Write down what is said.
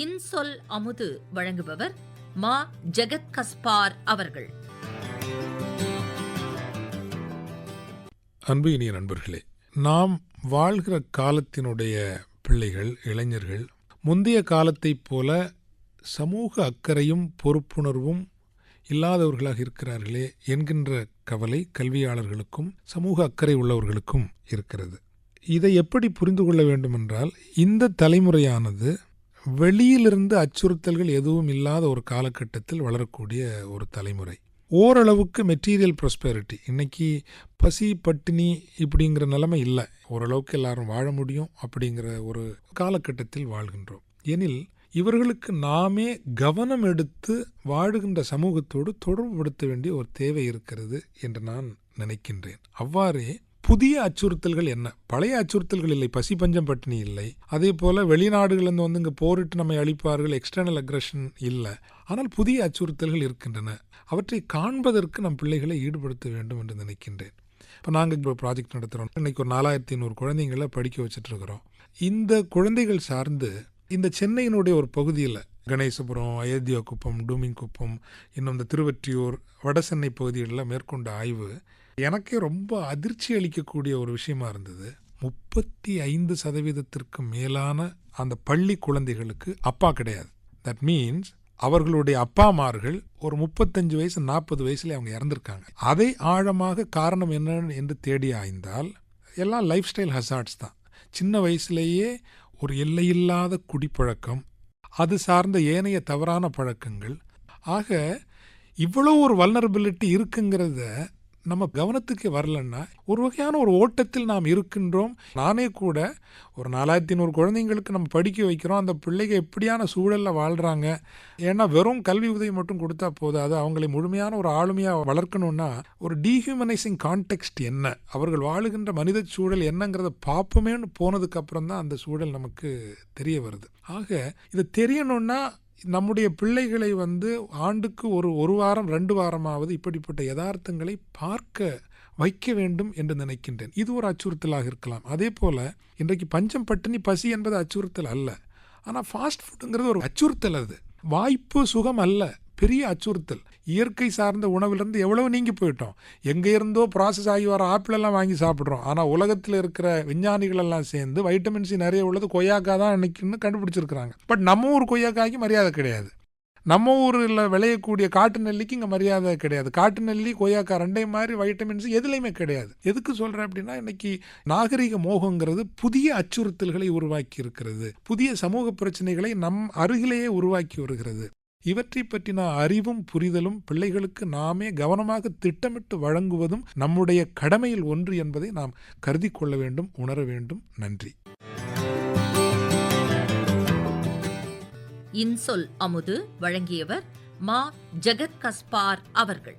இன்சொல் அமுது வழங்குபவர் மா. ஜெகத் கஸ்பார் அவர்கள். அன்பு இனிய நண்பர்களே, நாம் வாழ்கிற காலத்தினுடைய பிள்ளைகள், இளைஞர்கள் முந்தைய காலத்தைப் போல சமூக அக்கறையும் பொறுப்புணர்வும் இல்லாதவர்களாக இருக்கிறார்களே என்கின்ற கவலை கல்வியாளர்களுக்கும் சமூக அக்கறை உள்ளவர்களுக்கும் இருக்கிறது. இதை எப்படி புரிந்து கொள்ள வேண்டும் என்றால், இந்த தலைமுறையானது வெளியிலிருந்து அச்சுறுத்தல்கள் எதுவும் இல்லாத ஒரு காலகட்டத்தில் வளரக்கூடிய ஒரு தலைமுறை. ஓரளவுக்கு மெட்டீரியல் ப்ராஸ்பெரிட்டி, இன்னைக்கு பசி பட்டினி இப்படிங்கிற நிலைமை இல்லை, ஓரளவுக்கு எல்லாரும் வாழ முடியும் அப்படிங்கிற ஒரு காலகட்டத்தில் வாழ்கின்றோம். எனில் இவர்களுக்கு நாமே கவனம் எடுத்து வாழுகின்ற சமூகத்தோடு தொடர்புபடுத்த வேண்டிய ஒரு தேவை இருக்கிறது என்று நான் நினைக்கின்றேன். அவ்வாறே புதிய அச்சுறுத்தல்கள் என்ன? பழைய அச்சுறுத்தல்கள் இல்லை, பசி பஞ்சம் பட்டினி இல்லை, அதே போல வெளிநாடுகளிலிருந்து வந்து இங்கே போரிட்டு நம்மை அழிப்பார்கள், எக்ஸ்டர்னல் அக்ரஷன் இல்லை. ஆனால் புதிய அச்சுறுத்தல்கள் இருக்கின்றன. அவற்றை காண்பதற்கு நம் பிள்ளைகளை ஈடுபடுத்த வேண்டும் என்று நினைக்கின்றேன். இப்போ நாங்கள் இப்போ ப்ராஜெக்ட் நடத்துகிறோம். இன்றைக்கி ஒரு 4500 குழந்தைங்களை படிக்க வச்சுட்ருக்கிறோம். இந்த குழந்தைகள் சார்ந்து இந்த சென்னையினுடைய ஒரு பகுதியில் கணேசபுரம், அயோத்தியா குப்பம், டூமிங் குப்பம், இன்னும் இந்த திருவொற்றியூர், வடசென்னை பகுதிகளில் மேற்கொண்ட ஆய்வு எனக்கே ரொம்ப அதிர்ச்சி அளிக்கக்கூடிய ஒரு விஷயமா இருந்தது. 35% மேலான அந்த பள்ளி குழந்தைகளுக்கு அப்பா கிடையாது. தட் மீன்ஸ் அவர்களுடைய அப்பாமார்கள் ஒரு 35 வயசு 40 வயசுல அவங்க இறந்துருக்காங்க. அதை ஆழமாக காரணம் என்ன என்று தேடி ஆய்ந்தால் எல்லாம் லைஃப் ஸ்டைல் ஹசார்ட்ஸ் தான். சின்ன வயசுலேயே ஒரு எல்லையில்லாத குடிப்பழக்கம், அது சார்ந்த ஏனைய தவறான பழக்கங்கள். ஆக இவ்வளோ ஒரு வல்னரபிலிட்டி இருக்குங்கிறத நம்ம கவனத்துக்கு வரலன்னா ஒரு வகையான ஒரு ஓட்டத்தில் நாம் இருக்கின்றோம். நானே கூட ஒரு 4500 குழந்தைங்களுக்கு நம்ம படிக்க வைக்கிறோம். அந்த பிள்ளைங்க எப்படியான சூழலில் வாழ்கிறாங்க. ஏன்னா வெறும் கல்வி உதவி மட்டும் கொடுத்தா போதாது, அவங்களை முழுமையான ஒரு ஆளுமையாக வளர்க்கணும்னா ஒரு டீஹியூமனைசிங் கான்டெக்ஸ்ட் என்ன, அவர்கள் வாழுகின்ற மனித சூழல் என்னங்கிறத பார்ப்போமேன்னு போனதுக்கு அப்புறம் தான் அந்த சூழல் நமக்கு தெரிய வருது. ஆக இது தெரியணும்னா நம்முடைய பிள்ளைகளை வந்து ஆண்டுக்கு ஒரு வாரம் 2 வாரமாவது இப்படிப்பட்ட யதார்த்தங்களை பார்க்க வைக்க வேண்டும் என்று நினைக்கின்றேன். இது ஒரு அச்சுறுத்தலாக இருக்கலாம். அதே போல் இன்றைக்கு பஞ்சம் பட்டினி பசி என்பது அச்சுறுத்தல் அல்ல, ஆனால் ஃபாஸ்ட் ஃபுட்டுங்கிறது ஒரு அச்சுறுத்தல். அது வாய்ப்பு சுகம் அல்ல, பெரிய அச்சுறுத்தல். இயற்கை சார்ந்த உணவிலிருந்து எவ்வளவு நீங்கி போயிட்டோம். எங்கே இருந்தோ ப்ராசஸ் ஆகி வர ஆப்பிளெல்லாம் வாங்கி சாப்பிட்றோம். ஆனால் உலகத்தில் இருக்கிற விஞ்ஞானிகள் எல்லாம் சேர்ந்து வைட்டமின் சி நிறைய உள்ளது கொய்யாக்காய் தான் அன்னைக்குன்னு கண்டுபிடிச்சிருக்கிறாங்க. பட் நம்ம ஊர் கொய்யாக்காய்க்கு மரியாதை கிடையாது. நம்ம ஊரில் விளையக்கூடிய காட்டு நெல்லிக்கு இங்கே மரியாதை கிடையாது. காட்டு நெல்லி கொய்யாக்காய் ரெண்டையும் மாதிரி வைட்டமின் சி எதுலையுமே கிடையாது. எதுக்கு சொல்கிறேன் அப்படின்னா, இன்னைக்கு நாகரிக மோகங்கிறது புதிய அச்சுறுத்தல்களை உருவாக்கி இருக்கிறது, புதிய சமூக பிரச்சனைகளை நம் அருகிலேயே உருவாக்கி வருகிறது. இவற்றை பற்றின அறிவும் புரிதலும் பிள்ளைகளுக்கு நாமே கவனமாக திட்டமிட்டு வழங்குவதும் நம்முடைய கடமையில் ஒன்று என்பதை நாம் கருதி கொள்ள வேண்டும், உணர வேண்டும். நன்றி. இன்சொல் அமுது வழங்கியவர் மா. ஜெகத் கஸ்பார் அவர்கள்.